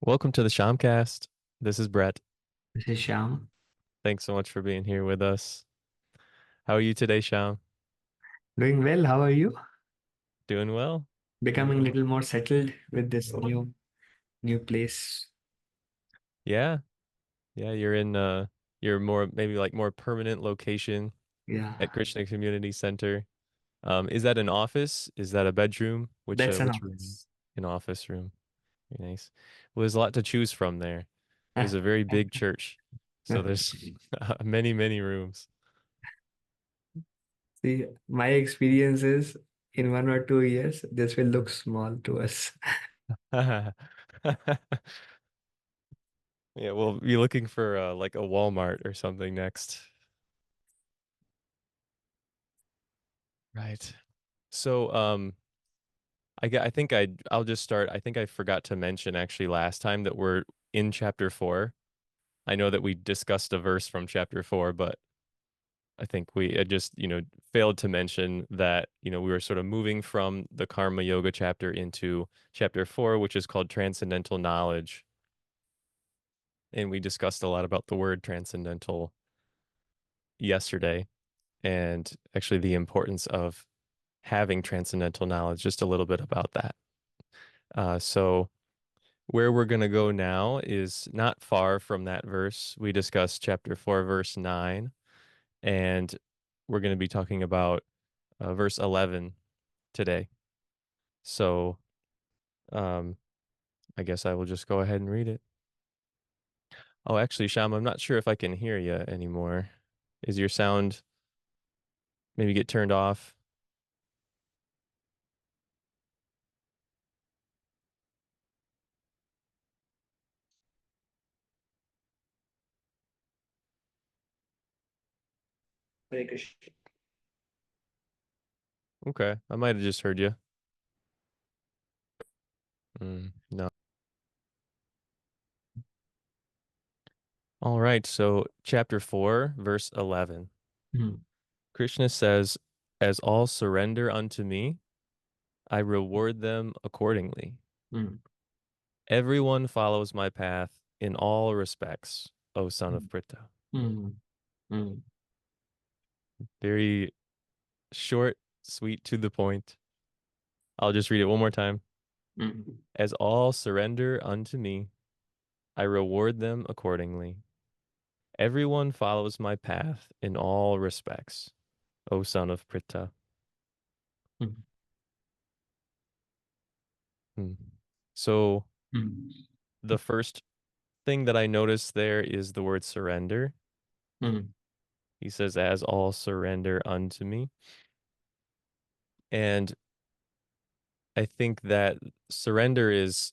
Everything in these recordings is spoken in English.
Welcome to the Shyamcast. This is Brett. This is Shyam. Thanks so much for being here with us. How are you today, Shyam? Doing well. How are you? Doing well? Becoming a little more settled with this new place. Yeah. Yeah, you're more maybe like more permanent location at Yeah, Krishna Community Center. Is that an office? Is that a bedroom? Which that's an which room? office. An office room. Very nice. Well, there's a lot to choose from there. It is a very big church. So there's many, many rooms. See, my experience is in 1 or 2 years, this will look small to us. Yeah, we'll be looking for like a Walmart or something next. Right. So, I think I'll just start. I think I forgot to mention actually last time that we're in chapter 4. I know that we discussed a verse from chapter 4, but I think we had just, failed to mention that, we were sort of moving from the Karma Yoga chapter into chapter 4, which is called Transcendental Knowledge. And we discussed a lot about the word transcendental yesterday and actually the importance of having transcendental knowledge, just a little bit about that. So where we're going to go now is not far from that verse. We discussed chapter 4, verse 9, and we're going to be talking about verse 11 today. So um, I guess I will just go ahead and read it. Oh, actually, Sham, I'm not sure if I can hear you anymore. Is your sound maybe get turned off? Hare Krishna. Okay, I might have just heard you. No. All right, so chapter 4, verse 11. Mm, Krishna says, "As all surrender unto me, I reward them accordingly. mm, Everyone follows my path in all respects, O son of Pritha." mm, mm, Very short, sweet, to the point. I'll just read it one more time. mm. As all surrender unto me, I reward them accordingly. Everyone follows my path in all respects, O son of Pritha. Mm, Hmm. So mm, the first thing that I noticed there is the word surrender. mm, He says, as all surrender unto me. And I think that surrender is,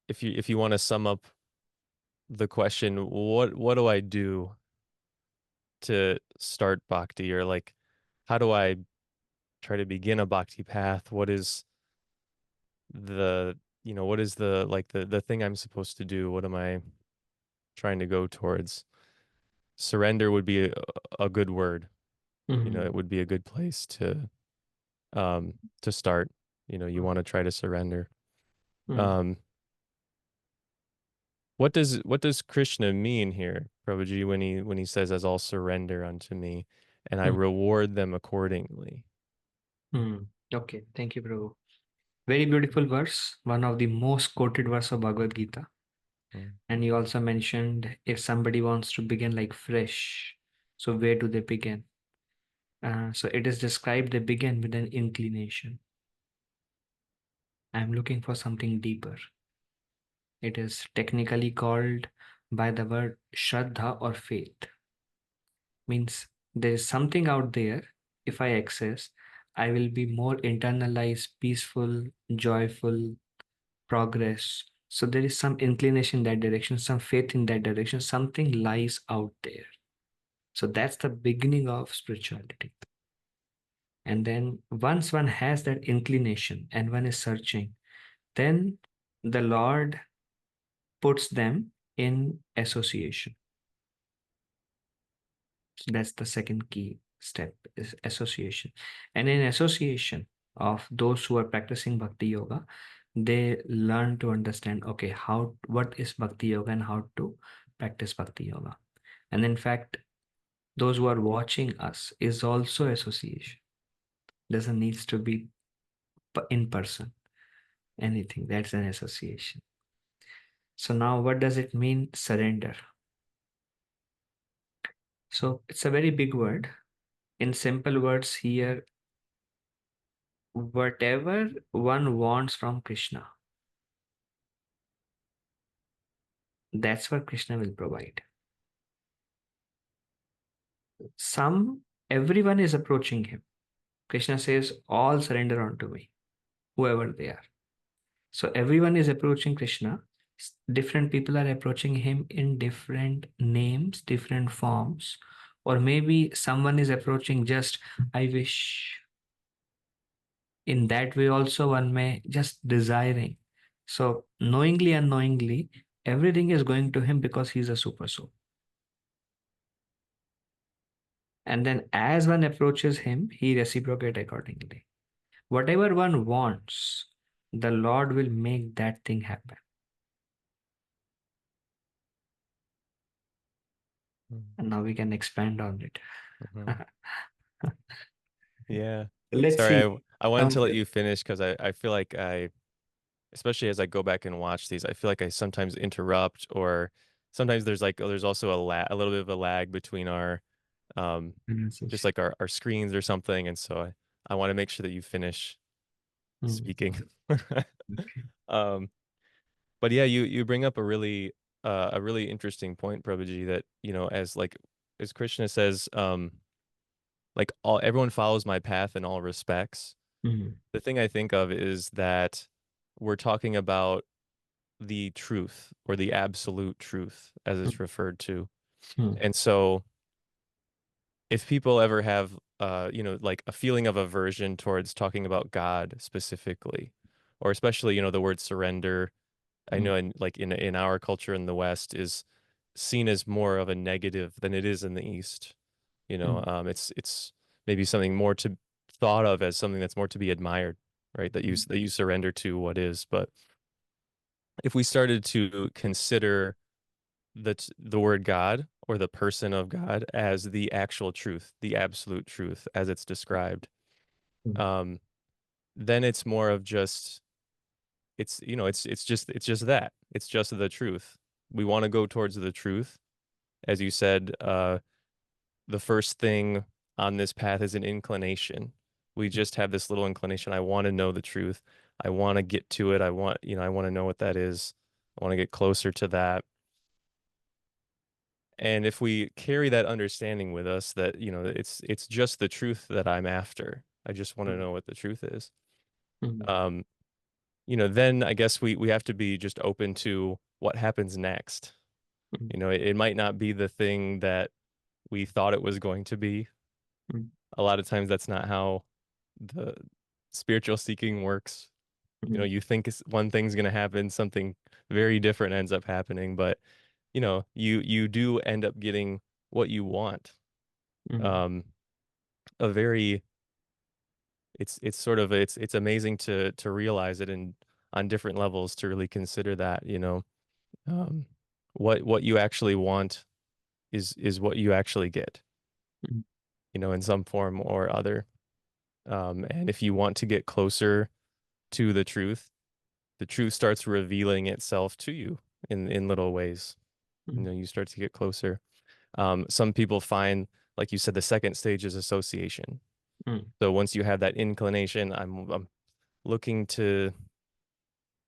if you want to sum up the question, what do I do to start bhakti? Or like, how do I try to begin a bhakti path? What is what is the thing I'm supposed to do? What am I trying to go towards? Surrender would be a good word. It mm, would be a good place to start. You want to try to surrender. mm, Um, what does Krishna mean here, Prabhuji, when he says, "As all surrender unto me, and I mm, reward them accordingly"? mm. Okay, thank you, Prabhu. Very beautiful verse, one of the most quoted verse of Bhagavad Gita. Mm. And you also mentioned if somebody wants to begin like fresh, so where do they begin? So it is described they begin with an inclination. I'm looking for something deeper. It is technically called by the word Shraddha or faith. Means there is something out there. If I access, I will be more internalized, peaceful, joyful, progress. So there is some inclination in that direction, some faith in that direction. Something lies out there. So that's the beginning of spirituality. And then once one has that inclination and one is searching, then the Lord puts them in association. So that's the second key step is association. And in association of those who are practicing bhakti yoga, they learn to understand, okay, how, what is bhakti yoga and how to practice bhakti yoga. And in fact, those who are watching us is also association. Doesn't needs to be in person. Anything that's an association. So now, what does it mean, surrender? So it's a very big word. In simple words, here, whatever one wants from Krishna, that's what Krishna will provide. Everyone is approaching him. Krishna says, all surrender unto me, whoever they are. So everyone is approaching Krishna. Different people are approaching him in different names, different forms. Or maybe someone is approaching just, I wish. In that way, also, one may just desiring. So, knowingly, unknowingly, everything is going to him because he's a super soul. And then, as one approaches him, he reciprocates accordingly. Whatever one wants, the Lord will make that thing happen. And now we can expand on it. Mm-hmm. Yeah. Let's Sorry, see. I wanted to Some, let you finish because I feel like especially as I go back and watch these, I feel like I sometimes interrupt or sometimes there's also a little bit of a lag between our um just like our screens or something, and so I want to make sure that you finish Hmm, speaking. okay. Um, but yeah, you bring up a really interesting point, Prabhuji, that as Krishna says, like all everyone follows my path in all respects. Hmm, The thing I think of is that we're talking about the truth or the absolute truth as hmm, it's referred to. hmm, And so if people ever have like a feeling of aversion towards talking about God specifically, or especially, the word surrender, I hmm, know in our culture in the West is seen as more of a negative than it is in the East. hmm, It's maybe something more to thought of as something that's more to be admired, right? hmm, That you surrender to what is. But if we started to consider the word God or the person of God as the actual truth, the absolute truth as it's described, hmm, um, then it's more of just it's just that. It's just the truth. We want to go towards the truth. As you said, the first thing on this path is an inclination. We just have this little inclination. I want to know the truth. I want to get to it. I want to know what that is. I want to get closer to that. And if we carry that understanding with us that, it's just the truth that I'm after. I just want to hmm, know what the truth is. hmm, Um, then I guess we have to be just open to what happens next. hmm, It might not be the thing that we thought it was going to be. hmm, A lot of times that's not how the spiritual seeking works. hmm, You think one thing's going to happen, something very different ends up happening, but you do end up getting what you want. hmm, Um, a very it's sort of it's amazing to realize it and on different levels to really consider that, um, what you actually want is what you actually get, hmm, in some form or other. And if you want to get closer to the truth starts revealing itself to you in little ways. hmm, You start to get closer. Some people find, like you said, the second stage is association. hmm, So once you have that inclination, I'm looking to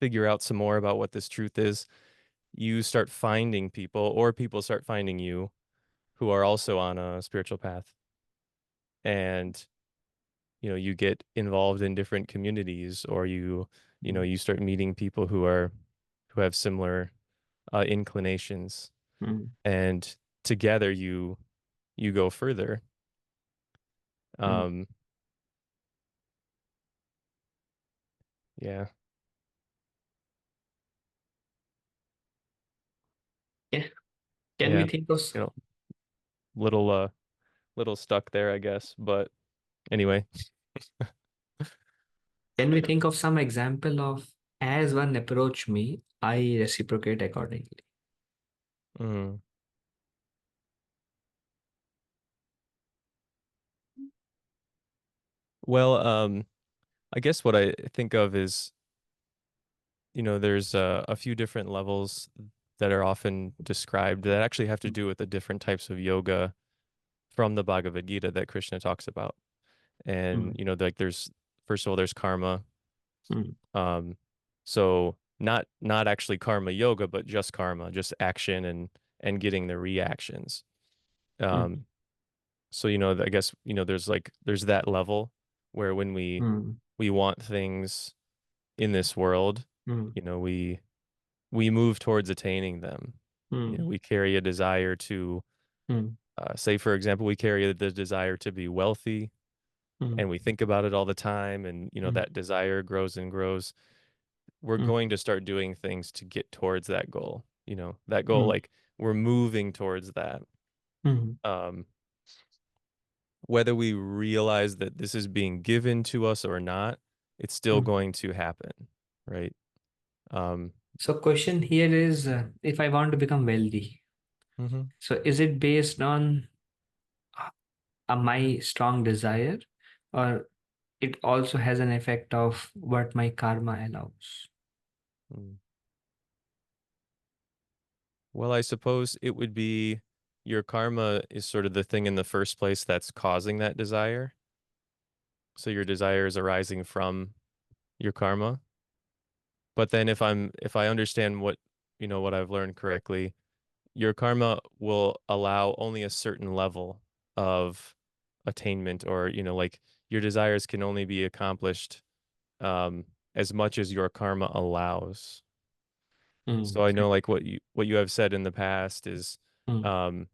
figure out some more about what this truth is, you start finding people, or people start finding you who are also on a spiritual path. And, you get involved in different communities, or hmm, you start meeting people who have similar inclinations. hmm, And together you go further. hmm. Um, yeah, Yeah. Can we yeah, think of you know, little little stuck there, I guess. But anyway, can we think of some example of as one approach me, I reciprocate accordingly. Mm. Well, I guess what I think of is, there's a few different levels that are often described that actually have to do with the different types of yoga from the Bhagavad Gita that Krishna talks about. And, Mm, like there's, first of all, there's karma. mm, Um, so not actually karma yoga, but just karma, just action and getting the reactions. mm, Um, so, I guess, there's that level where when mm, we want things in this world, mm, you know, we we move towards attaining them. mm, We carry a desire to, mm, say, for example, we carry the desire to be wealthy, mm, and we think about it all the time, and mm, that desire grows and grows. We're mm, going to start doing things to get towards that goal. That goal, mm, like we're moving towards that. mm, Um, whether we realize that this is being given to us or not, it's still mm. going to happen, right? Um, So question here is, if I want to become wealthy, mhm. so is it based on my strong desire, or it also has an effect of what my karma allows? Mm. Well, I suppose it would be your karma is sort of the thing in the first place that's causing that desire. So your desire is arising from your karma. But then if I understand what I've learned correctly, your karma will allow only a certain level of attainment, or like your desires can only be accomplished um as much as your karma allows. So Mm, I know, like, what you have said in the past is, mm, um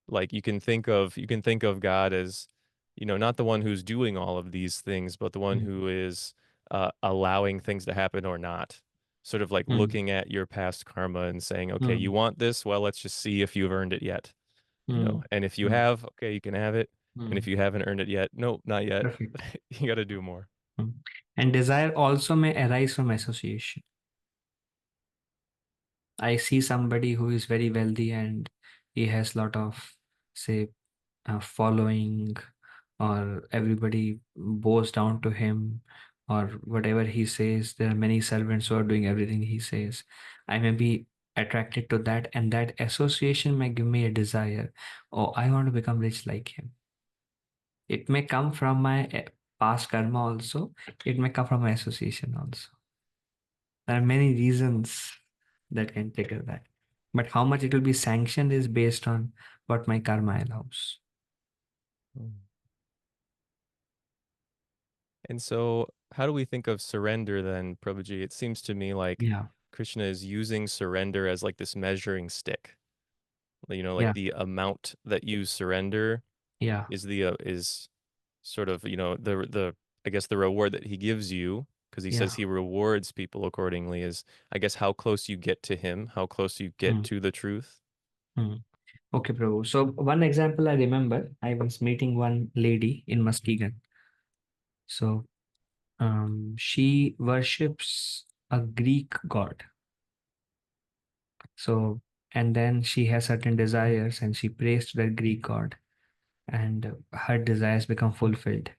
like, you can think of God as, not the one who's doing all of these things, but the one mm, who is allowing things to happen or not. Sort of like mm, looking at your past karma and saying, okay, you mm, want this? Well, let's just see if you've earned it yet. mm, And if you mm, have, okay, you can have it. And if mm. you haven't earned it yet, nope, not yet. Perfect. You got to do more. Mm. And desire also may arise from association. I see somebody who is very wealthy and he has lot of, say, following, or everybody bows down to him, or whatever he says. There are many servants who are doing everything he says. I may be attracted to that, and that association may give me a desire. Oh, I want to become rich like him. It may come from my past karma also. It may come from my association also. There are many reasons that can trigger that. But how much it will be sanctioned is based on what my karma allows. Mm. And so, how do we think of surrender then, Prabhuji? It seems to me like Yeah, Krishna is using surrender as like this measuring stick. Like yeah, the amount that you surrender yeah. is sort of, the I guess the reward that he gives you, because he says Yeah. he rewards people accordingly, is, I guess, how close you get to him, how close you get Mm, to the truth. mm. Okay, Prabhu. So one example I remember, I was meeting one lady in Muskegon. So she worships a Greek god. So, and then she has certain desires and she prays to the Greek god, and her desires become fulfilled.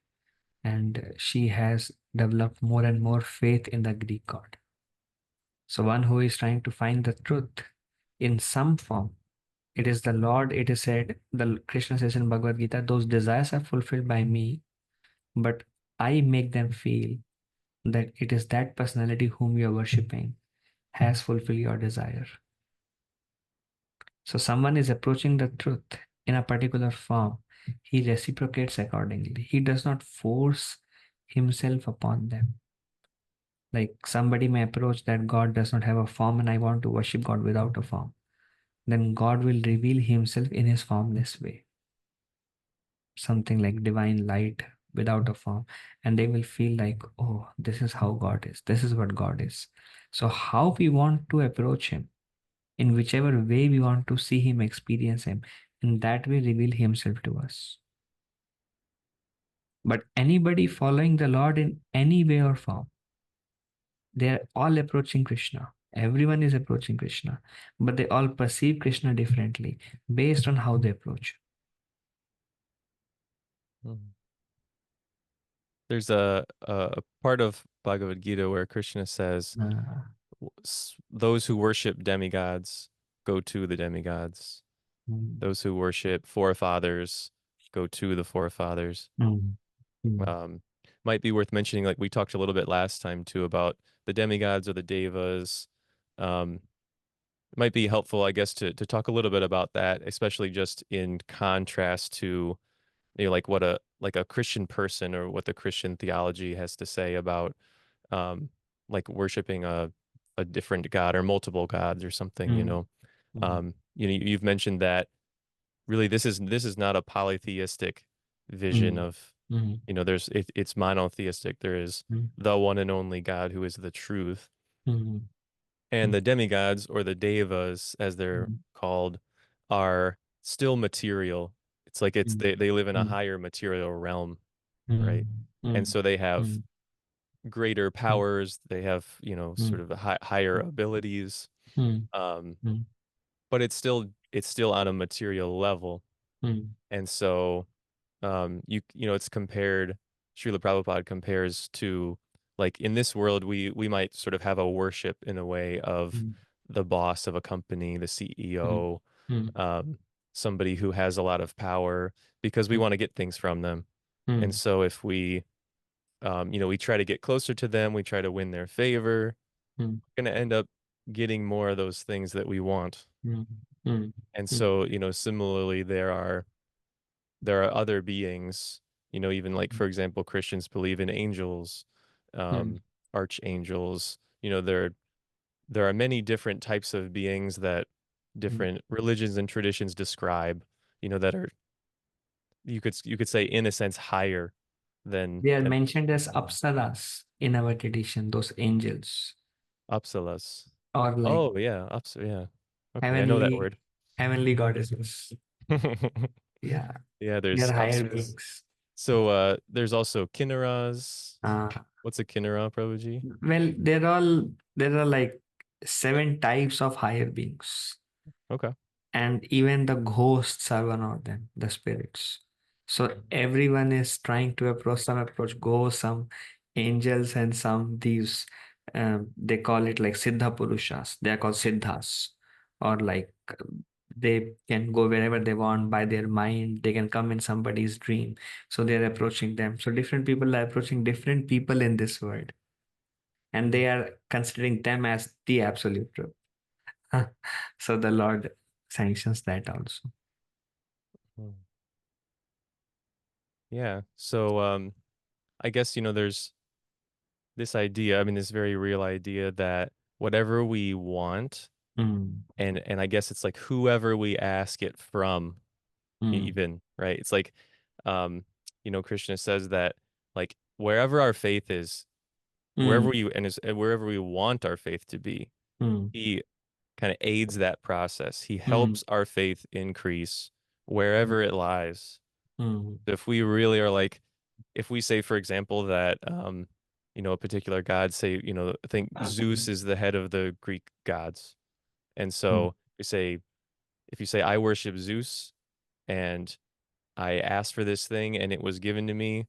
And she has developed more and more faith in the Greek god. So one who is trying to find the truth in some form, it is the Lord. It is said, the Krishna says in Bhagavad Gita, those desires are fulfilled by me, but I make them feel that it is that personality whom you are worshipping has fulfilled your desire. So someone is approaching the truth in a particular form. He reciprocates accordingly. He does not force himself upon them. Like somebody may approach that God does not have a form and I want to worship God without a form. Then God will reveal himself in his formless way, something like divine light without a form. And they will feel like, oh, this is how God is. This is what God is. So, how we want to approach him, in whichever way we want to see him, experience him, in that way reveal himself to us. But anybody following the Lord in any way or form, They are all approaching Krishna. Everyone is approaching Krishna, but they all perceive Krishna differently based on how they approach. Mhm. There's a part of Bhagavad Gita where Krishna says, Uh, Those who worship demigods go to the demigods. mm, Those who worship forefathers go to the forefathers." mm, mm, Um, might be worth mentioning, like we talked a little bit last time too, about the demigods or the devas. Um, it might be helpful, I guess, to talk a little bit about that, especially just in contrast to, like what a Christian person or what the Christian theology has to say about um like worshiping a different god or multiple gods or something, mm, mm, you've mentioned that really this is not a polytheistic vision mm, of, mm, it's monotheistic. There is mm, the one and only God who is the truth. mm, And mm, the demigods, or the devas as they're mm, called, are still material. It's like mm, they live in a mm, higher material realm, mm, right? And mm, so they have mm, greater mm, powers. They have, sort mm, of higher abilities. mm, Um, mm, but it's still on a material level. mm, And so it's compared, Srila Prabhupada compares to, like, in this world we might sort of have a worship in a way of mm, the boss of a company, the mm, CEO, mm, um, somebody who has a lot of power because we mm, want to get things from them. And mm, so if we try to get closer to them, we try to win their favor, mm, we're going to end up getting more of those things that we want. mm, mm, And mm, so, similarly, there are other beings, even like, for example, Christians believe in angels, mm, um, archangels. There are many different types of beings that mm. different religions and traditions describe, that are, you could say, in a sense, higher than They are than mentioned as apsaras in our tradition, those angels, Apsaras. or like Oh yeah, yeah. Okay, I know that heavenly word. heavenly goddesses. Yeah, Yeah, they are there's higher Apsaras. beings. So there's also Kinnaras. Uh, What's a Kinnara, Prabhuji? well, there are like seven types of higher beings, Okay. and even the ghosts are one of them, the spirits. So everyone is trying to approach. Some approach ghosts, some angels, and some these. They call it like Siddha Purushas. They are called Siddhas, or like they can go wherever they want by their mind. They can come in somebody's dream. So they are approaching them. So different people are approaching different people in this world, and they are considering them as the absolute truth. So the Lord sanctions that also. Mhm. Yeah. So I guess there's this idea, I mean this very real idea that whatever we want, Mm, and I guess it's like whoever we ask it from, mm, even, right? It's like um Krishna says that, like, wherever our faith is, wherever mm, we and wherever we want our faith to be, mm, he kind of aids that process. He mm, helps our faith increase wherever it lies. mm, So if we really are like, if we say, for example, that a particular god, say, I think Zeus is the head of the Greek gods. And mm, so we say, if you say I worship Zeus and I asked for this thing and it was given to me,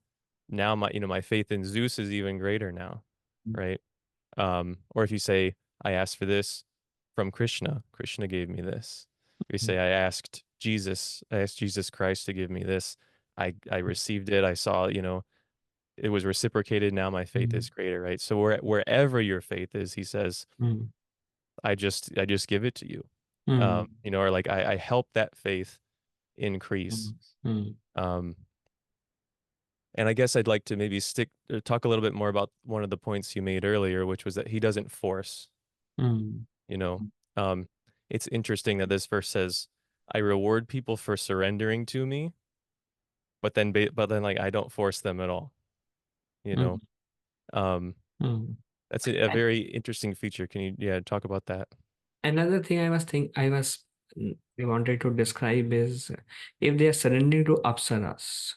now my faith in Zeus is even greater now, right? Or if you say I asked for this from Krishna, Krishna gave me this. If you say I asked Jesus Christ to give me this, I received it. I saw, it was reciprocated. Now my faith mm, is greater, right? So wherever your faith is, he says, mm, I just give it to you. mm, Or like I help that faith increase. mm, mm, Um, and I guess I'd like to maybe talk a little bit more about one of the points you made earlier, which was that he doesn't force, mm, you know. Um, it's interesting that this verse says, I reward people for surrendering to me, but then like I don't force them at all, you mm, know. Um, mm. that's a And very interesting feature. Can you, yeah, talk about that? another thing I wanted to describe is if they are surrendering to apsaras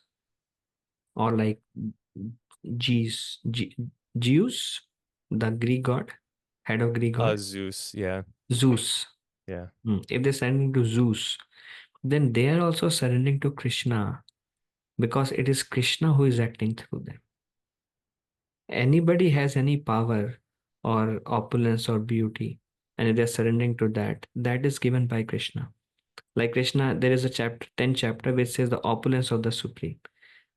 or like Jews, Jews. the Greek god, head of Greek god, Zeus, yeah, Zeus. yeah. If they're surrendering to Zeus, then they are also surrendering to Krishna because it is Krishna who is acting through them. Anybody has any power or opulence or beauty, and if they're surrendering to that, that is given by Krishna. Like Krishna, there is a chapter, 10th chapter, which says the opulence of the Supreme.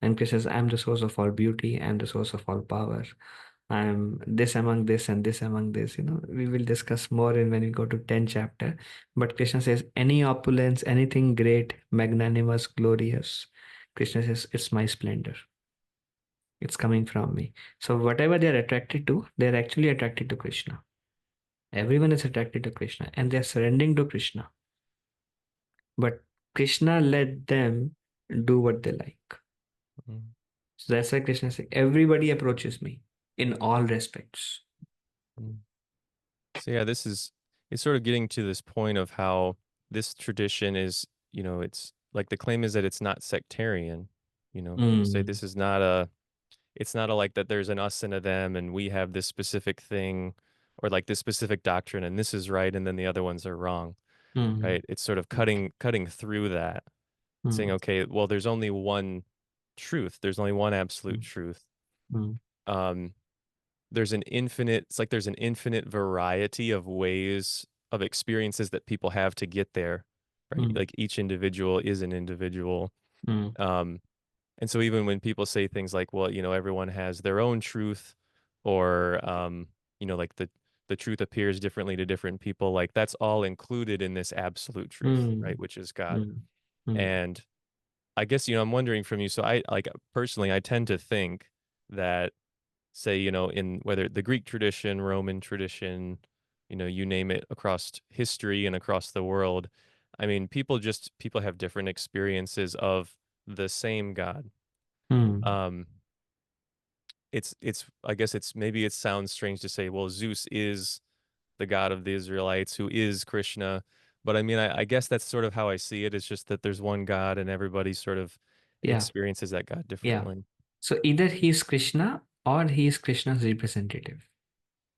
And Krishna says, I am the source of all beauty, I am the source of all power. I am this among this and this among this. We will discuss more in when we go to 10th chapter. But Krishna says, any opulence, anything great, magnanimous, glorious, Krishna says, it's my splendor. It's coming from me. So whatever they're attracted to, they're actually attracted to Krishna. Everyone is attracted to Krishna and they're surrendering to Krishna. But Krishna let them do what they like. Mm, So that's why Krishna says, everybody approaches me in all respects. mm. So yeah, it's sort of getting to this point of how this tradition is, it's like the claim is that it's not sectarian. People say Mm, this is not a it's not a like that there's an us and a them and we have this specific thing or like this specific doctrine and this is right and then the other ones are wrong, mm, right? It's sort of cutting through that, saying, mm, okay, well, there's only one truth. There's only one absolute mm, truth. mm, Um, there's an infinite variety of ways of experiences that people have to get there, right? mm, Like each individual is an individual. mm, Um, and so even when people say things like, well, everyone has their own truth, or like the truth appears differently to different people, like that's all included in this absolute truth, mm, right? Which is God. mm, mm. And I guess, I'm wondering from you, so I like personally, I tend to think that say, in whether the Greek tradition, Roman tradition, you name it across history and across the world. I mean, people have different experiences of the same God. Mm. Um, I guess maybe it sounds strange to say, well, Zeus is the God of the Israelites, who is Krishna. But I mean, I guess that's sort of how I see it. It's just that there's one God and everybody sort of Yeah, experiences that God yeah. differently. So either he is Krishna or he is Krishna's representative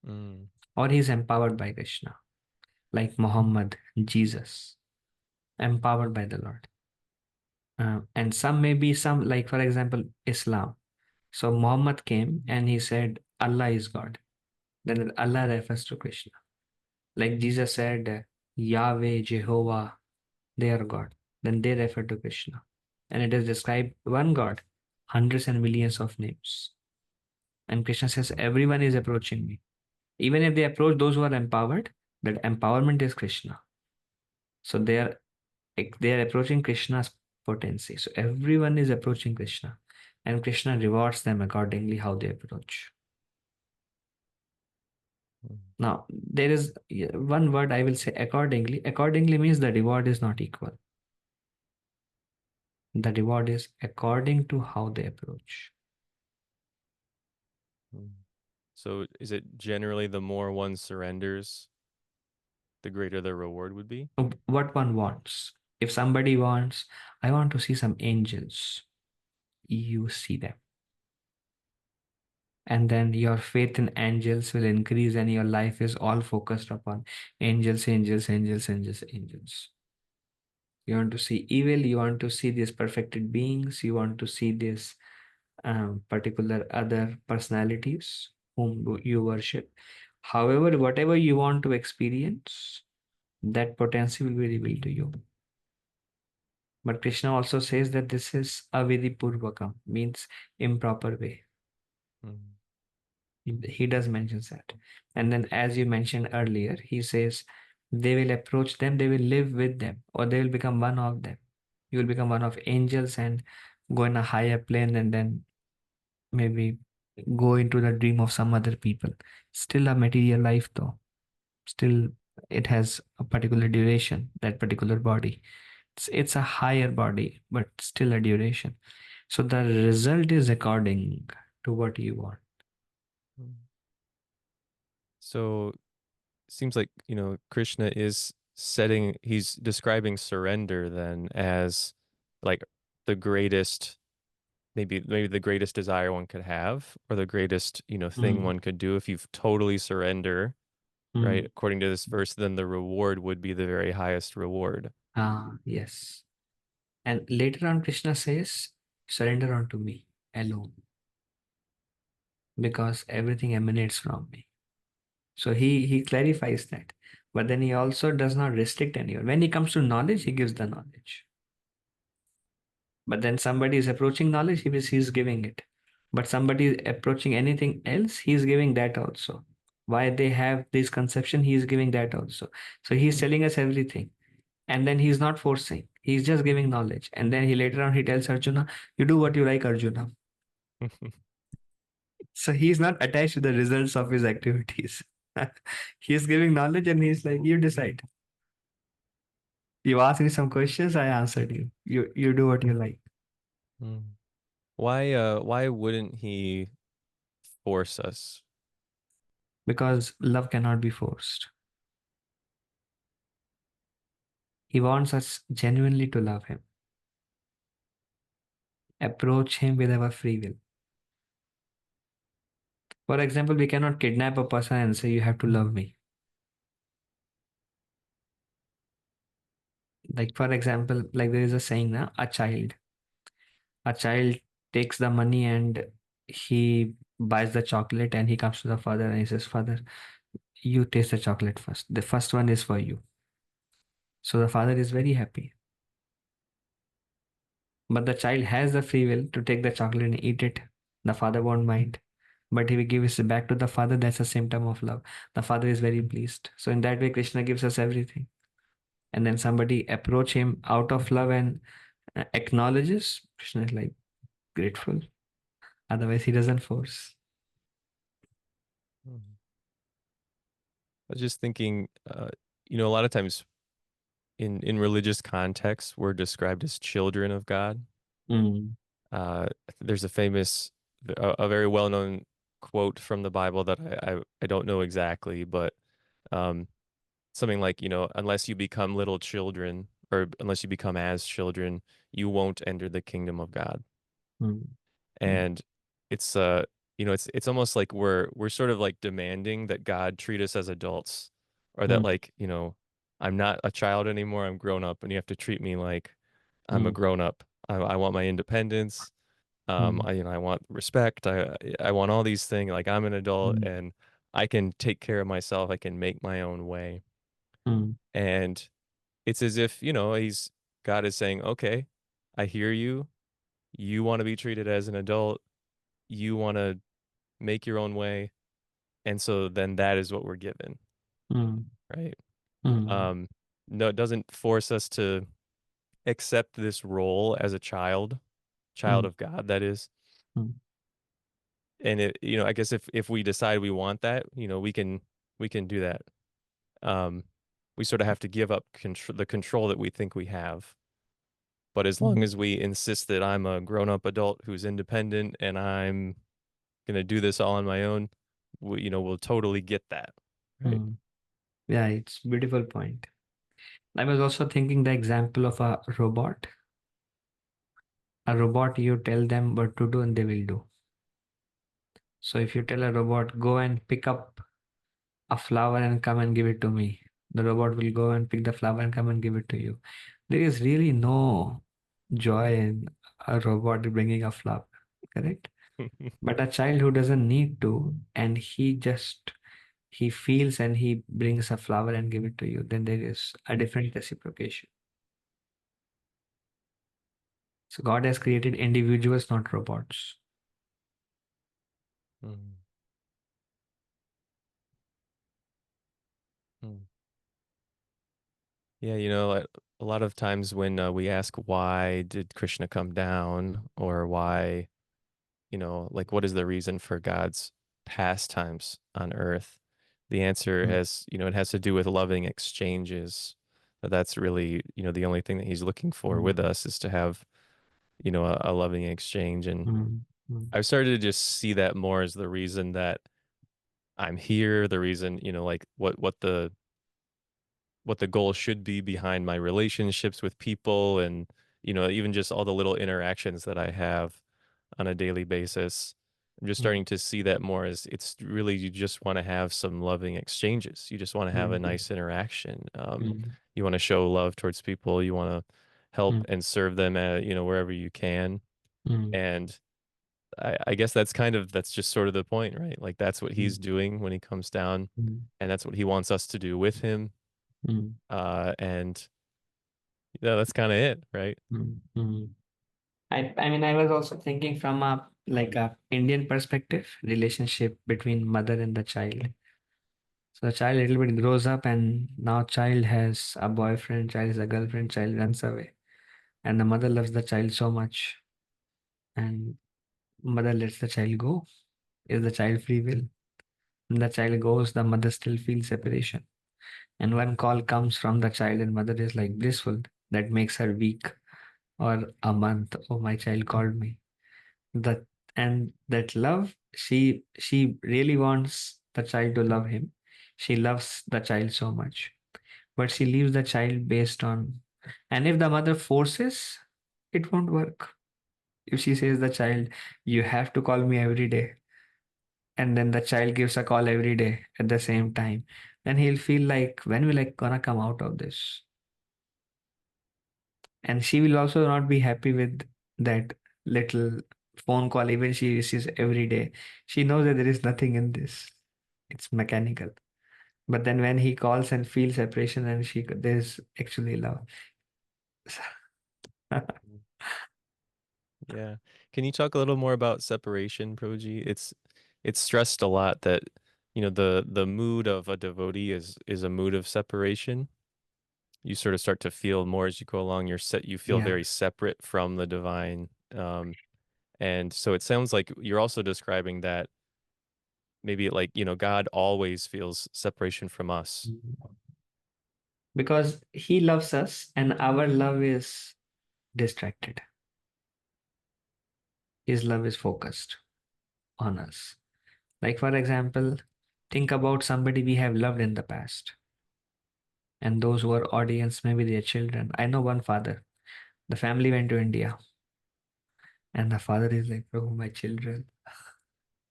Mm, or he is empowered by Krishna, like Muhammad, Jesus, empowered by the Lord. And some may be some, like for example, Islam. So Muhammad came and he said, Allah is God. Then Allah refers to Krishna. Like Jesus said, Yahweh, Jehovah, they are God. Then they refer to Krishna. And it is described one God, hundreds and millions of names. And Krishna says, everyone is approaching me. Even if they approach those who are empowered, that empowerment is Krishna. So they are approaching Krishna's potency. So everyone is approaching Krishna. And Krishna rewards them accordingly how they approach. mm, Now, there is one word I will say accordingly. Accordingly means the reward is not equal. The reward is according to how they approach. mm. So is it generally the more one surrenders, the greater the reward would be? What one wants. If somebody wants, I want to see some angels, you see them. And then your faith in angels will increase, and your life is all focused upon angels, angels, angels, angels, angels. You want to see evil, you want to see these perfected beings, you want to see these particular other personalities whom you worship. However, whatever you want to experience, that potential will be revealed to you. But Krishna also says that this is avidi purvakam, means improper way. Mm, He does mention that. And then, as you mentioned earlier, he says they will approach them, they will live with them, or they will become one of them. You will become one of angels and go in a higher plane and then maybe go into the dream of some other people. Still a material life, though. Still, it has a particular duration, that particular body. It's a higher body, but still a duration. So the result is according to what you want. mm. So seems like, Krishna he's describing surrender then as like the greatest. maybe the greatest desire one could have, or the greatest, thing Mm. one could do if you totally surrender, right? Mm. According to this verse, then the reward would be the very highest reward. Ah, yes. And later on, Krishna says, surrender unto me alone, because everything emanates from me. So he clarifies that. But then he also does not restrict anyone. When he comes to knowledge, he gives the knowledge. But then somebody is approaching knowledge, he's giving it. But somebody is approaching anything else, he's giving that also. Why they have this conception, he is giving that also. So he's telling us everything. And then he's not forcing. He's just giving knowledge. And then he later on he tells Arjuna, you do what you like, Arjuna. So he's not attached to the results of his activities. He's giving knowledge and he's like, you decide. You asked me some questions, I answered you. You do what you like. Mm. Why wouldn't he force us? Because love cannot be forced. He wants us genuinely to love him. Approach him with our free will. For example, we cannot kidnap a person and say, you have to love me. Like, for example, like there is a saying now, a child takes the money and he buys the chocolate and he comes to the father and he says, Father, you taste the chocolate first. The first one is for you. So the father is very happy. But the child has the free will to take the chocolate and eat it. The father won't mind. But if he gives it back to the father, that's a symptom of love. The father is very pleased. So in that way, Krishna gives us everything. And then somebody approach him out of love and acknowledges. Krishna is like grateful. Otherwise, he doesn't force. Mm. I was just thinking, a lot of times in religious contexts, we're described as children of God. Mm, There's a very well-known quote from the Bible that I don't know exactly, but um, something like, unless you become little children, or unless you become as children, you won't enter the kingdom of God. mm, mm, And it's it's almost like we're sort of like demanding that God treat us as adults, or that, mm, like, I'm not a child anymore, I'm grown up, and you have to treat me like I'm a mm, grown up. I want my independence. mm, I want respect. I want all these things. Like, I'm an adult mm, and I can take care of myself. I can make my own way. mm, And it's as if, God is saying, okay, I hear you. You want to be treated as an adult. You want to make your own way. And so then that is what we're given, mm, right? mm, Um, no, it doesn't force us to accept this role as a child mm, of God, that is. mm, And I guess if we decide we want that, we can do that. Um, we sort of have to give up the control that we think we have. But as long mm, as we insist that I'm a grown-up adult who's independent and I'm gonna do this all on my own, we'll totally get that, right? mm. Yeah, it's beautiful point. I was also thinking the example of a robot. A robot, you tell them what to do and they will do. So if you tell a robot, go and pick up a flower and come and give it to me, the robot will go and pick the flower and come and give it to you. There is really no joy in a robot bringing a flower, correct? But a child who doesn't need to, and he feels and he brings a flower and give it to you, then there is a different reciprocation. So God has created individuals, not robots. Mm, mm. Yeah, a lot of times when we ask why did Krishna come down, or why, like, what is the reason for God's pastimes on earth? The answer Mm, it has to do with loving exchanges. That's really, the only thing that he's looking for mm, with us is to have, a loving exchange. And mm, mm, I've started to just see that more as the reason that I'm here, the reason, like what the goal should be behind my relationships with people, and even just all the little interactions that I have. on a daily basis. I'm just mm, starting to see that more as it's really you just want to have some loving exchanges. You just want to have a mm, nice interaction. mm, You want to show love towards people. You want to help mm, and serve them at, wherever you can. mm, And I guess that's just sort of the point, right? Like that's what he's mm, doing when he comes down, mm, and that's what he wants us to do with him. mm, And yeah, that's kind of it, right? mm. I mean, I was also thinking from a Indian perspective, relationship between mother and the child. So the child a little bit grows up, and now child has a boyfriend, child has a girlfriend, child runs away, and the mother loves the child so much, and mother lets the child go. Is the child free will? When the child goes, the mother still feels separation. And one call comes from the child, and mother is like blissful. That makes her week or a month. Oh, my child called me. That and that love, she really wants the child to love him. She loves the child so much, but she leaves the child based on. And if the mother forces, it won't work. If she says the child, you have to call me every day, and then the child gives a call every day at the same time, then he'll feel like, when will I gonna come out of this? And she will also not be happy with that little phone call, even she receives every day. She knows that there is nothing in this. It's mechanical. But then when he calls and feels separation, and there's actually love. Yeah. Can you talk a little more about separation, Prabhuji? It's stressed a lot that, the mood of a devotee is a mood of separation. You sort of start to feel more as you go along. You feel Yeah. very separate from the divine. And so it sounds like you're also describing that maybe like, God always feels separation from us. Because he loves us and our love is distracted. His love is focused on us. Like, for example, think about somebody we have loved in the past, and those who are audience, maybe their children. I know one father. The family went to India, and the father is like, "Oh, my children."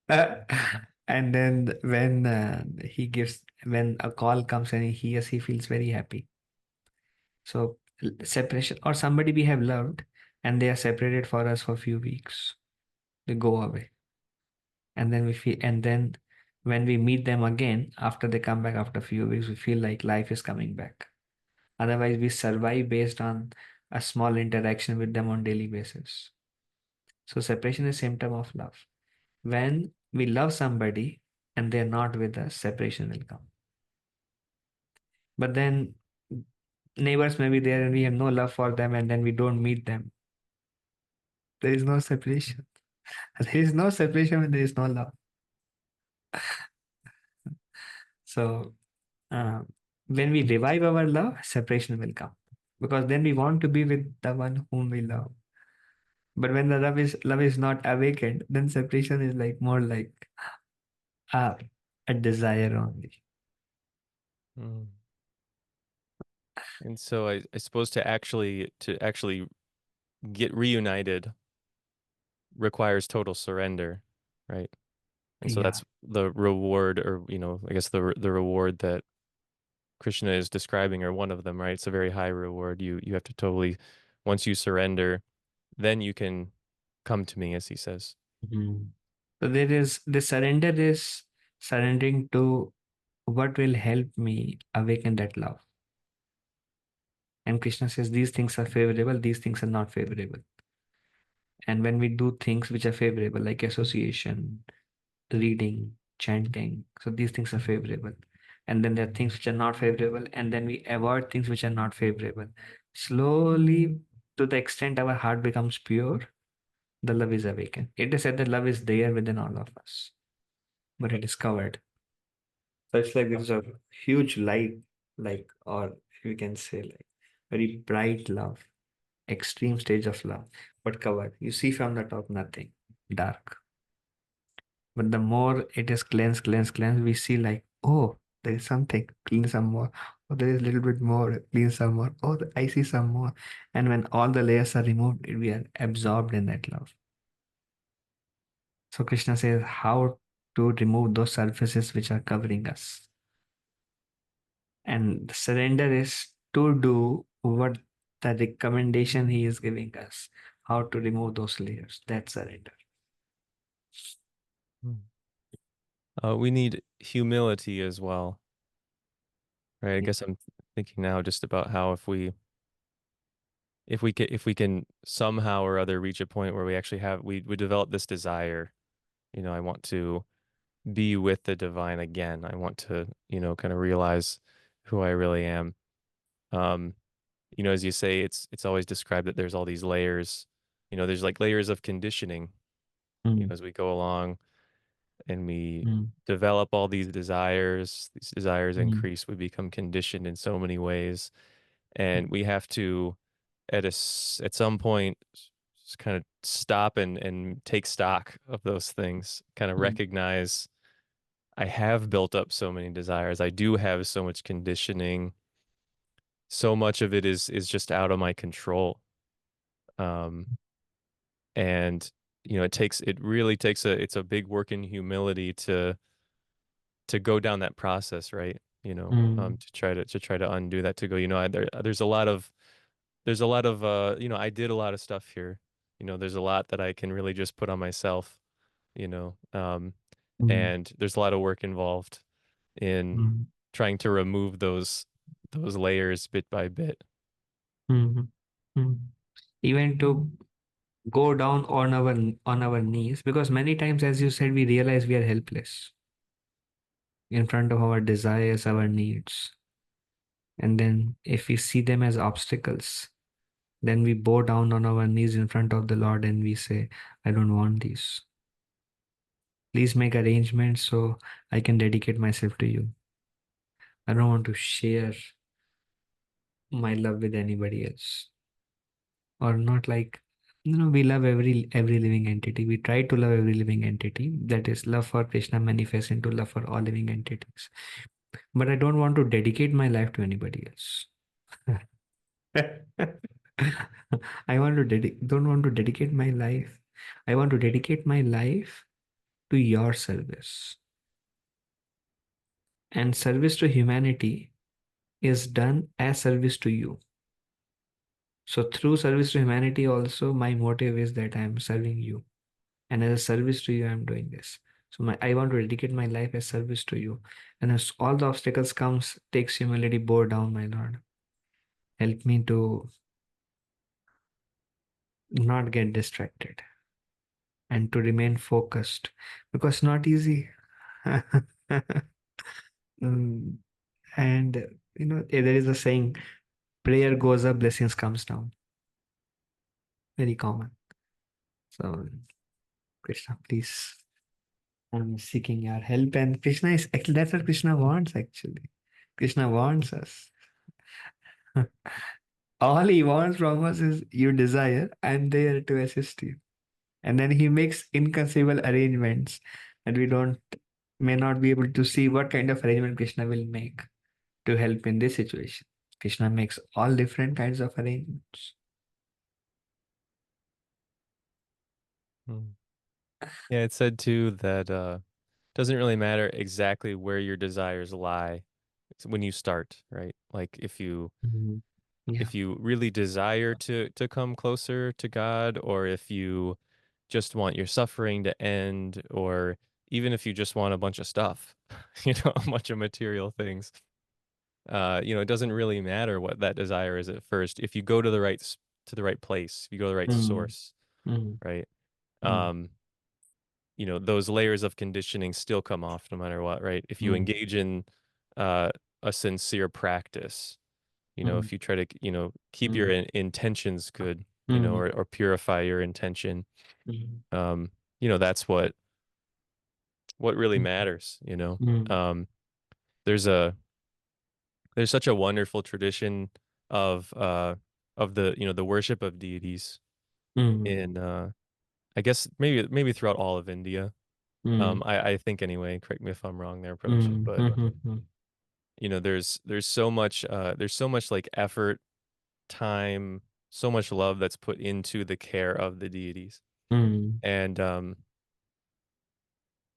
And then when a call comes and he hears, he feels very happy. So separation, or somebody we have loved, and they are separated for us for a few weeks. They go away, and then we feel, and then when we meet them again after they come back after a few weeks, we feel like life is coming back. Otherwise, we survive based on a small interaction with them on daily basis. So separation is symptom of love. When we love somebody and they're not with us, separation will come. But then neighbors may be there and we have no love for them, and then we don't meet them. There is no separation. There is no separation when there is no love. So uh, when we revive our love, separation will come, because then we want to be with the one whom we love. But when the love is not awakened, then separation is like more like a, a desire only. Mm. And so I suppose to actually get reunited requires total surrender, right? And so Yeah. that's the reward, or I guess the reward that Krishna is describing, or one of them, right? It's a very high reward. You have to totally, once you surrender, then you can come to me, as he says. Mhm. So there is the surrender is surrendering to what will help me awaken that love. And Krishna says these things are favorable, these things are not favorable. And when we do things which are favorable, like association, reading, chanting, so these things are favorable. And then there are things which are not favorable, and then we avoid things which are not favorable. Slowly, to the extent our heart becomes pure, the love is awakened. It is said that love is there within all of us, but it is covered. So it's like there's a huge light, like, or you can say, like, very bright love, extreme stage of love, but covered. You see from the top nothing, dark. But the more it is cleansed, cleansed, cleansed, we see like, oh, there is something, clean some more. Oh, there is a little bit more, clean some more. Oh, I see some more. And when all the layers are removed, we are absorbed in that love. So Krishna says how to remove those surfaces which are covering us. And surrender is to do what the recommendation he is giving us, how to remove those layers. That's surrender. Hmm. We need humility as well, right? I Yeah. guess I'm thinking now just about how if we can somehow or other reach a point where we actually have we develop this desire, I want to be with the divine again. I want to, kind of realize who I really am. Um, as you say, it's always described that there's all these layers. There's like layers of conditioning, Mm, as we go along and we mm, develop all these desires. These desires mm, increase. We become conditioned in so many ways, and we have to at some point just kind of stop and take stock of those things, kind of mm, recognize I have built up so many desires. I do have so much conditioning. So much of it is just out of my control. Um, and it really takes it's a big work in humility to go down that process, right? mm, To try to undo that, to go, there's a lot of I did a lot of stuff here. There's a lot that I can really just put on myself, you know. mm, And there's a lot of work involved in mm, trying to remove those layers bit by bit. mm, mm. Even to go down on our knees, because many times, as you said, we realize we are helpless in front of our desires, our needs. And then if we see them as obstacles, then we bow down on our knees in front of the Lord and we say, I don't want these. Please make arrangements so I can dedicate myself to you. I don't want to share my love with anybody else. Or not like, we love every living entity. We try to love every living entity. That is, love for Krishna manifests into love for all living entities. But I don't want to dedicate my life to anybody else. Don't want to dedicate my life. I want to dedicate my life to your service. And service to humanity is done as service to you. So through service to humanity also, my motive is that I am serving you. And as a service to you, I'm doing this. So I want to dedicate my life as service to you. And as all the obstacles comes, takes humility, bore down, my Lord. Help me to not get distracted and to remain focused because not easy. Mm, and there is a saying, prayer goes up, blessings comes down. Very common. So Krishna, please, I'm seeking your help. And Krishna is actually, that's what Krishna wants actually. Krishna wants us. All he wants from us is your desire. I'm there to assist you. And then he makes inconceivable arrangements and we don't may not be able to see what kind of arrangement Krishna will make to help in this situation. Krishna makes all different kinds of arrangements. Hmm. Yeah, it said too that doesn't really matter exactly where your desires lie. It's when you start, right? Like Mhm. Yeah. if you really desire to come closer to God, or if you just want your suffering to end, or even if you just want a bunch of stuff, a bunch of material things. It doesn't really matter what that desire is at first. If you go to the right place, if you go to the right Mm, source, mm, right? mm, Um, those layers of conditioning still come off no matter what, right? If you mm, engage in uh, a sincere practice, mm, if you try to, keep your mm, intentions good, mm, or purify your intention, mm, um, that's what really mm, matters, mm, Um, there's a there's such a wonderful tradition of the worship of deities mm, in I guess maybe throughout all of India. mm, I think anyway, correct me if I'm wrong there, mm, Prabhuji, mm, but mm, mm, there's so much like effort, time, so much love that's put into the care of the deities. mm, And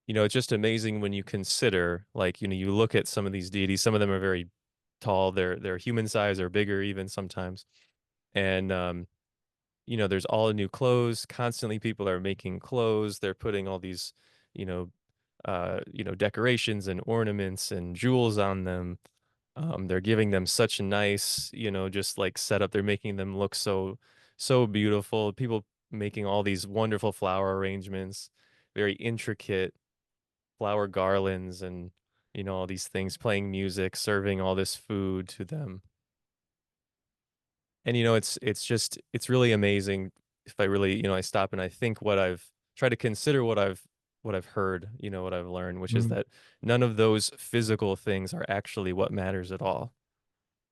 it's just amazing when you consider, like, you look at some of these deities, some of them are very tall, they're human size or bigger even sometimes. And there's all new clothes. Constantly people are making clothes. They're putting all these, you know, decorations and ornaments and jewels on them. They're giving them such a nice, just like setup. They're making them look so beautiful. People making all these wonderful flower arrangements, very intricate flower garlands and all these things, playing music, serving all this food to them. And it's really amazing if I really, I stop and I think what I've tried to consider what I've heard, what I've learned, which is Mm, that none of those physical things are actually what matters at all.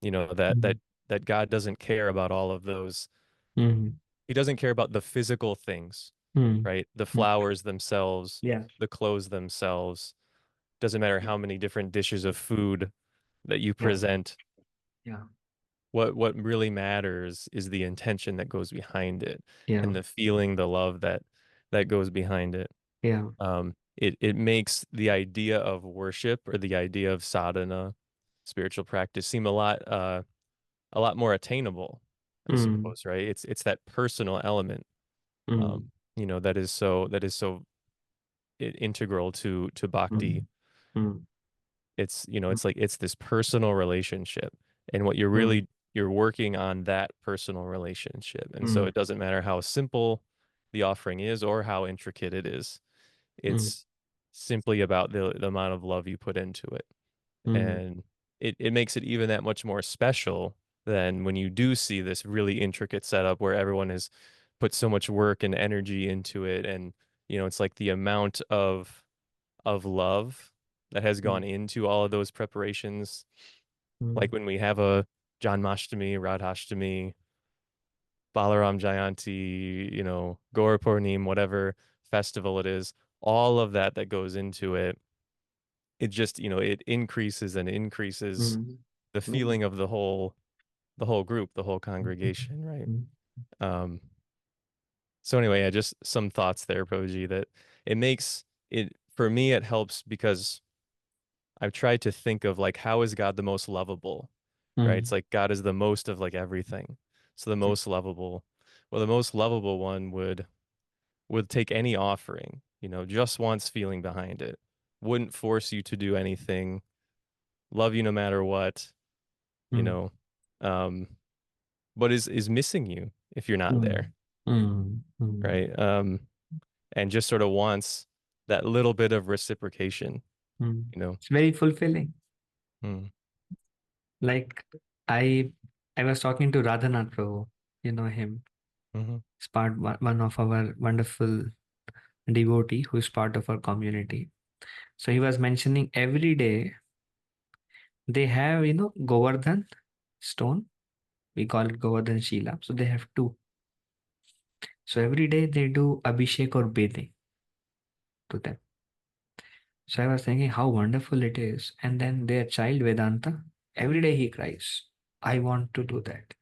That mm, that God doesn't care about all of those. mm, He doesn't care about the physical things, mm, right? The mm. flowers themselves, Yeah, the clothes themselves. Doesn't matter how many different dishes of food that you yeah, present. yeah, What really matters is the intention that goes behind it yeah, and the feeling, the love that goes behind it. yeah. It makes the idea of worship or the idea of sadhana, spiritual practice, seem a lot more attainable, I Mm, suppose, right? It's that personal element, um, mm, that is so integral to bhakti. mm, mm, It's like it's this personal relationship, and what mm, you're working on that personal relationship. And so mm, it doesn't matter how simple the offering is or how intricate it is. mm, It's simply about the amount of love you put into it. mm, And it makes it even that much more special than when you do see this really intricate setup where everyone has put so much work and energy into it. And it's like the amount of love that has mm, gone into all of those preparations. Like mm, when we have a Janmashtami, Radhashtami, Balaram Jayanti, Gaur Purnim, whatever festival it is, all of that goes into it, it just, it increases and increases mm, the mm, feeling of the whole group, the whole congregation, right? mm, Um, so anyway, yeah, just some thoughts there, Prabhuji, that it makes it, for me, it helps because I've tried to think of like how is God the most lovable, right? It's mm. like God is the most of like everything. So the most lovable, well, the most lovable one would take any offering, just wants feeling behind it, wouldn't force you to do anything, love you no matter what, you Mm, know, um, but is missing you if you're not mm, there, mm, mm, right? And just sort of wants that little bit of reciprocation, mm. you know. It's very fulfilling. Mm, Like I I was talking to Radhanath Prabhu, you know him. hmm He's one of our wonderful devotee who is part of our community. So he was mentioning every day they have, Govardhan stone. We call it Govardhan Shila. So they have two. So every day they do Abhishek or bathing to them. So I was thinking how wonderful it is. And then their child Vedanta, every day he cries, I want to do that.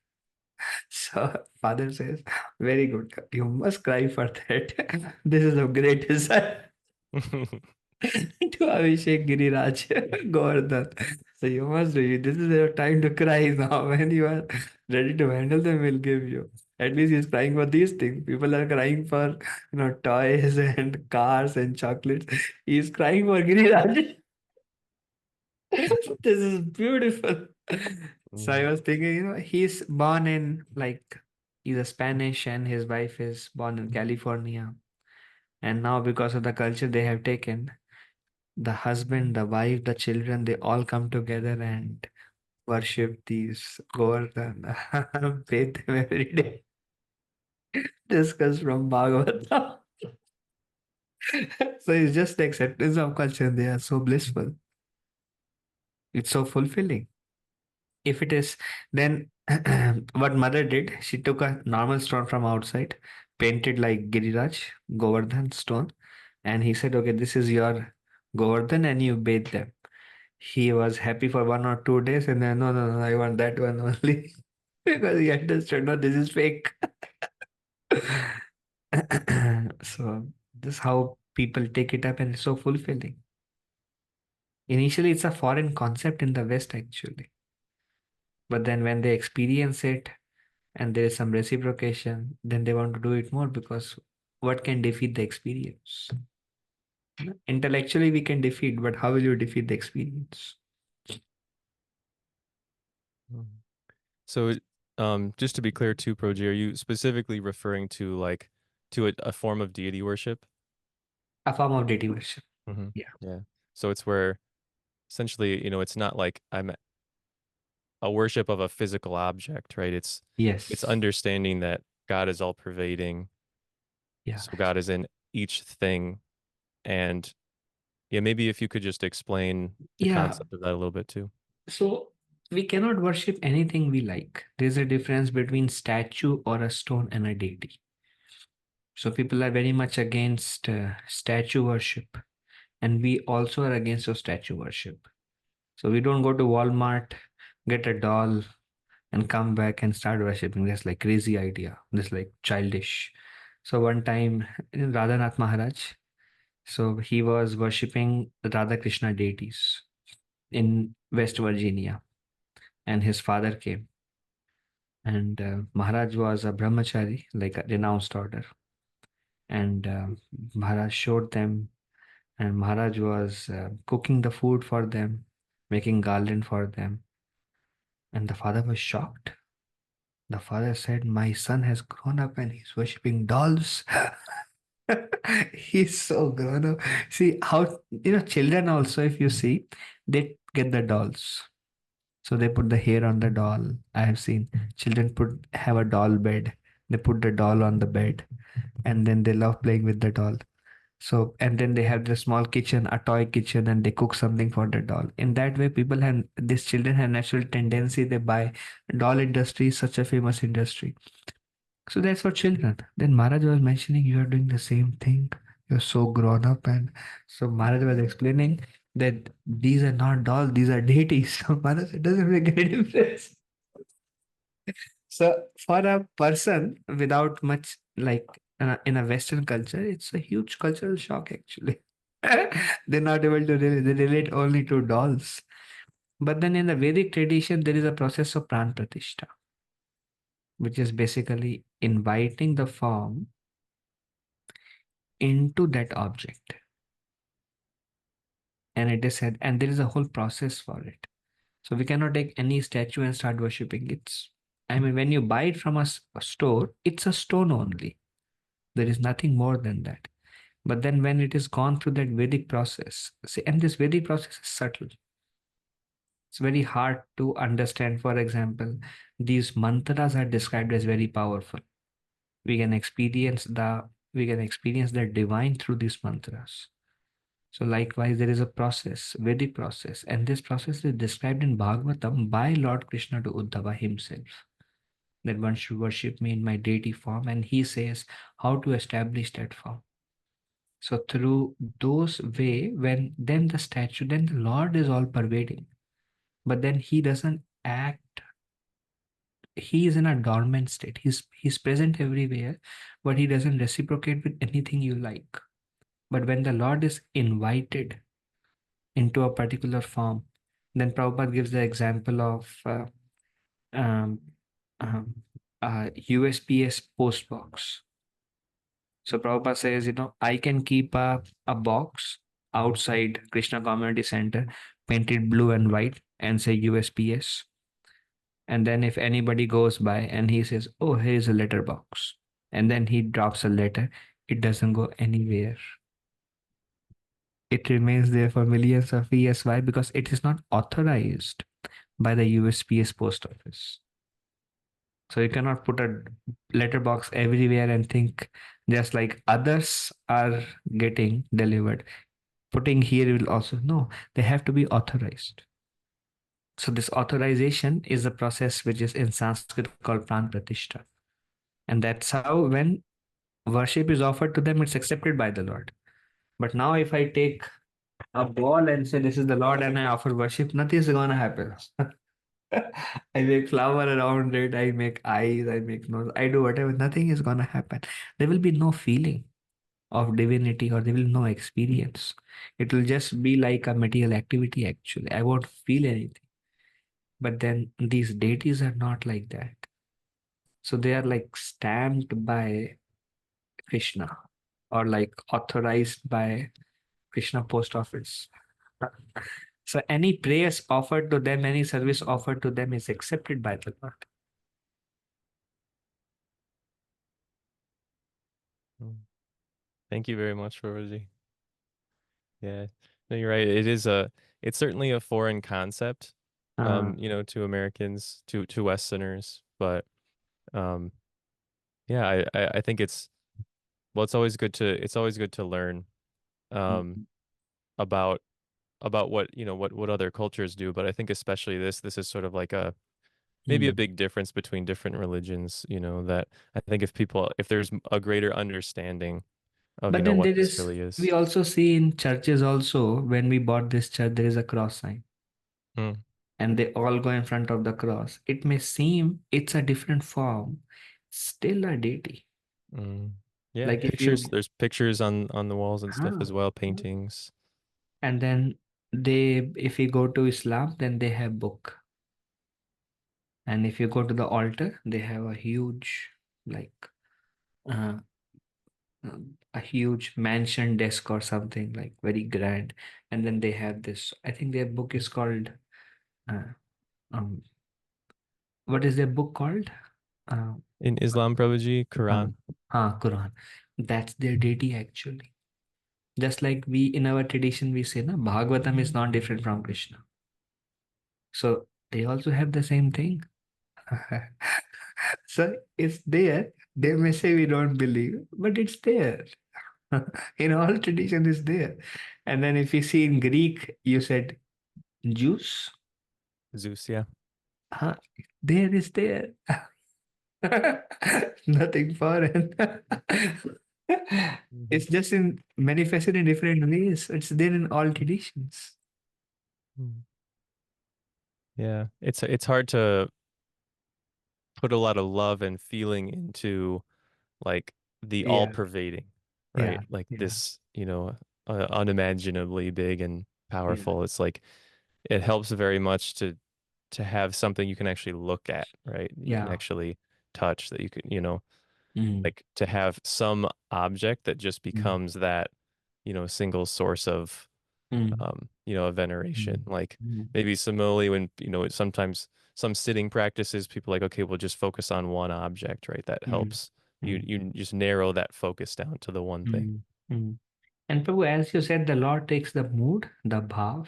So father says, very good. You must cry for that. This is a great desire to Abhishek Giriraj Govardhan. So you must do it. This is your time to cry now. When you are ready to handle them, we'll give you. At least he's crying for these things. People are crying for toys and cars and chocolates. He's crying for Giriraj. This is beautiful. So I Mhm. was thinking, he's born in like he's a Spanish and his wife is born in California. And now because of the culture they have taken, the husband, the wife, the children, they all come together and worship these gods and bathe them every day. Discuss from Bhagavad. So it's just the acceptance of culture. They are so blissful. It's so fulfilling. If it is, then what mother did, she took a normal stone from outside, painted like Giriraj, Govardhan stone, and he said, okay, this is your Govardhan and you bathe them. He was happy for 1 or 2 days and then, no, no, no, I want that one only. Because he understood, no, this is fake. So this is how people take it up and it's so fulfilling. Initially, it's a foreign concept in the West, actually. But then when they experience it and there is some reciprocation, then they want to do it more because what can defeat the experience? Intellectually, we can defeat, but how will you defeat the experience? Mhm. So, just to be clear too, Proji, are you specifically referring to like to a form of deity worship? A form of deity worship. Hmm. Yeah. Yeah. So it's where essentially, it's not like I'm a worship of a physical object, right? It's Yes. understanding that God is all pervading. Yeah. So God is in each thing. And yeah, maybe if you could just explain the Yeah. concept of that a little bit too. So we cannot worship anything we like. There's a difference between statue or a stone and a deity. So people are very much against statue worship, and we also are against the statue worship. So we don't go to Walmart, get a doll, and come back and start worshipping. That's like crazy idea. That's like childish. So one time, Radhanath Maharaj, so he was worshipping the Radha Krishna deities in West Virginia, and his father came. And Maharaj was a brahmachari, like a renounced order. And Maharaj showed them, and Maharaj was cooking the food for them, making garland for them. And the father was shocked. The father said, "My son has grown up and he's worshipping dolls." He's so grown up. See how, children also, if you see, they get the dolls. So they put the hair on the doll. I have seen children have a doll bed. They put the doll on the bed and then they love playing with the doll. So, and then they have the small kitchen, a toy kitchen, and they cook something for the doll. In that way, these children have natural tendency. They buy doll industry is such a famous industry. So that's for children. Then Maharaj was mentioning you are doing the same thing. You're so grown up. And so Maharaj was explaining that these are not dolls, these are deities. So Maharaj, it doesn't make any difference. So for a person without much like in a Western culture, it's a huge cultural shock actually. They're not able to relate, they relate only to dolls. But then in the Vedic tradition, there is a process of pran pratishtha, which is basically inviting the form into that object. And it is said, and there is a whole process for it. So we cannot take any statue and start worshipping it. I mean, when you buy it from a store, it's a stone only. There is nothing more than that. But then when it is gone through that Vedic process, see, and this Vedic process is subtle. It's very hard to understand. For example, these mantras are described as very powerful. We can experience the divine through these mantras. So likewise, there is a process, Vedic process, and this process is described in Bhagavatam by Lord Krishna to Uddhava himself. That one should worship me in my deity form, and he says how to establish that form. So through those way, then the Lord is all pervading. But then he doesn't act, he is in a dormant state. He's present everywhere, but he doesn't reciprocate with anything you like. But when the Lord is invited into a particular form, then Prabhupada gives the example of um, um, USPS post box. So Prabhupada says, I can keep a box outside Krishna Community Center, painted blue and white, and say USPS. And then if anybody goes by and he says, oh, here's a letter box, and then he drops a letter, it doesn't go anywhere. It remains there for millions of years. Why? Because it is not authorized by the USPS post office. So you cannot put a letterbox everywhere and think just like others are getting delivered. Putting here will also, no, they have to be authorized. So this authorization is a process which is in Sanskrit called pran pratishtha. And that's how when worship is offered to them, it's accepted by the Lord. But now if I take a ball and say this is the Lord and I offer worship, nothing is gonna happen. I make flower around it, I make eyes, I make nose, I do whatever, nothing is gonna happen. There will be no feeling. of divinity, or they will no experience. It will just be like a material activity actually. I won't feel anything. But then these deities are not like that. So they are like stamped by Krishna, or like authorized by Krishna post office. So any prayers offered to them, any service offered to them is accepted by the Lord. Mm. Thank you very much, Prabhuji. Yeah, no, you're right. It's certainly a foreign concept, Uh, to Americans, to Westerners, but um, yeah, I think well, it's always good to learn um about what what other cultures do, but I think especially this is sort of like a maybe a mm. big difference between different religions, that I think if there's a greater understanding of, But then what there this is, really we is. also see in churches also, when we bought this church, there is a cross sign Mm, and they all go in front of the cross. It may seem it's a different form, still a deity. mm. Yeah, Like if you, there's pictures on the walls and stuff huh, as well, paintings. and then they, if you go to Islam, then they have book. And if you go to the altar, they have a huge, like, uh, a huge mansion desk or something like very grand. And then they have this, I think their book is called, uh, um, what is their book called? Uh, In Islam, Prabhuji, uh, Quran. Quran. That's their deity actually. Just like we in our tradition, we say, na, Bhagavatam is not different from Krishna. So they also have the same thing. So it's there. They may say we don't believe, but it's there. In all tradition is there. And then if you see in Greek, you said Jews, Zeus, yeah. huh? There is there. Nothing foreign. Mhm. It's just in manifested in different ways. It's there in all traditions. Mm. Yeah, it's hard to put a lot of love and feeling into like the all Yeah, pervading, right? yeah, Like yeah, this, unimaginably big and yeah, powerful. It's like it helps very much to have something you can actually look at, right? You can yeah. actually touch that you can, Mm, like to have some object that just mm, becomes that, single source of mm, a veneration. mm, Like mm, maybe similarly when, sometimes some sitting practices, people are like, okay, we'll just focus on one object, right? That mm, helps mm, you just narrow that focus down to the one thing. mm, mm. And Prabhu, as you said, the Lord takes the mood, the bhav.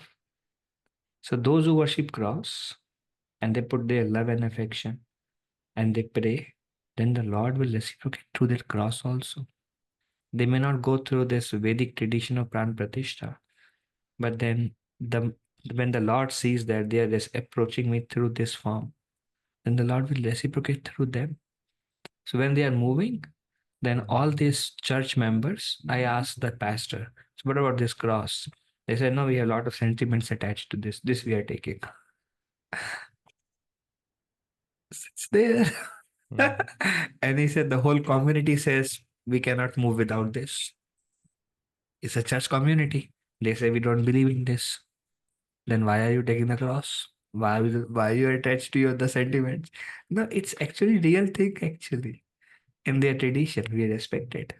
So those who worship cross and they put their love and affection and they pray, then the Lord will reciprocate through their cross also. They may not go through this Vedic tradition of Pran Pratishtha, but then the when the Lord sees that they are just approaching me through this form, then the Lord will reciprocate through them. So when they are moving, then all these church members, I asked the pastor, so what about this cross? They said, no, we have a lot of sentiments attached to this. This we are taking. It's there. Mhm. And he said the whole community says we cannot move without this. It's a church community. They say we don't believe in this. Then why are you taking the cross? Why you attached to your the sentiments? No, it's actually real thing actually. In their tradition, we respect it.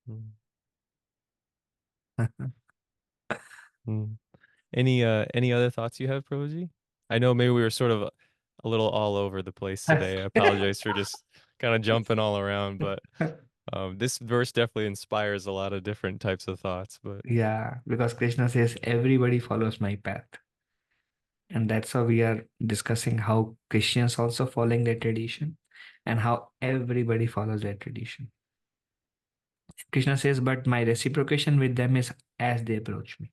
Mhm. Mhm. Any other thoughts you have, Proji? I know maybe we were sort of a little all over the place today. I apologize for just kind of jumping all around, but this verse definitely inspires a lot of different types of thoughts. But Yeah, because Krishna says everybody follows my path. And that's how we are discussing how Christians also following their tradition and how everybody follows their tradition. Krishna says, but my reciprocation with them is as they approach me.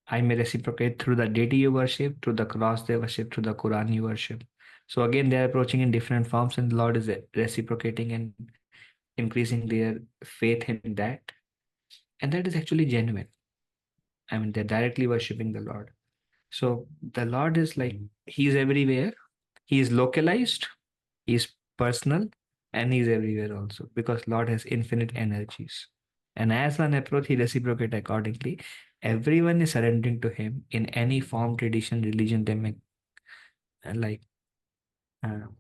I may reciprocate through the deity you worship, through the cross they worship, through the Quran you worship. So again, they are approaching in different forms, and the Lord is reciprocating and increasing their faith in that. And that is actually genuine. I mean, they're directly worshiping the Lord. So the Lord is like, He is everywhere. He is localized. He is personal. and he's everywhere also, because Lord has infinite energies. And as one approach, he reciprocate accordingly. Everyone is surrendering to him in any form, tradition, religion they may like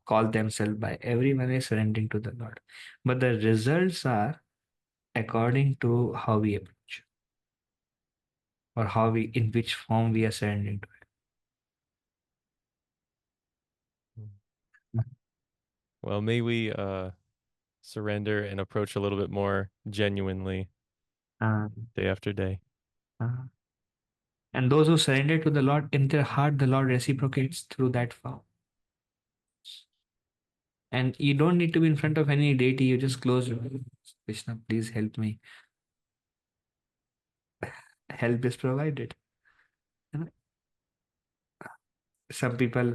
call themselves by. Everyone is surrendering to the Lord. But the results are according to how we approach, or how we, in which form we are surrendering to it. Well, may we surrender and approach a little bit more genuinely Um, day after day. uh, and those who surrender to the Lord in their heart, the Lord reciprocates through that form. And you don't need to be in front of any deity. You just close your eyes. Krishna, please help me. Help is provided. You know, some people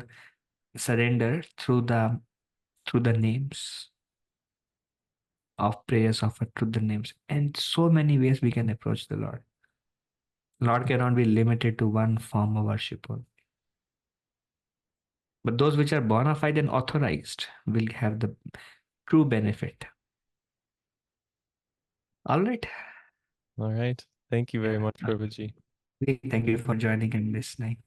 surrender through the names of prayers offered through the names. And so many ways we can approach the Lord. Lord cannot be limited to one form of worship. But those which are bona fide and authorized will have the true benefit. All right. All right. Thank you very Yeah. much, Prabhuji. Thank you for joining and listening.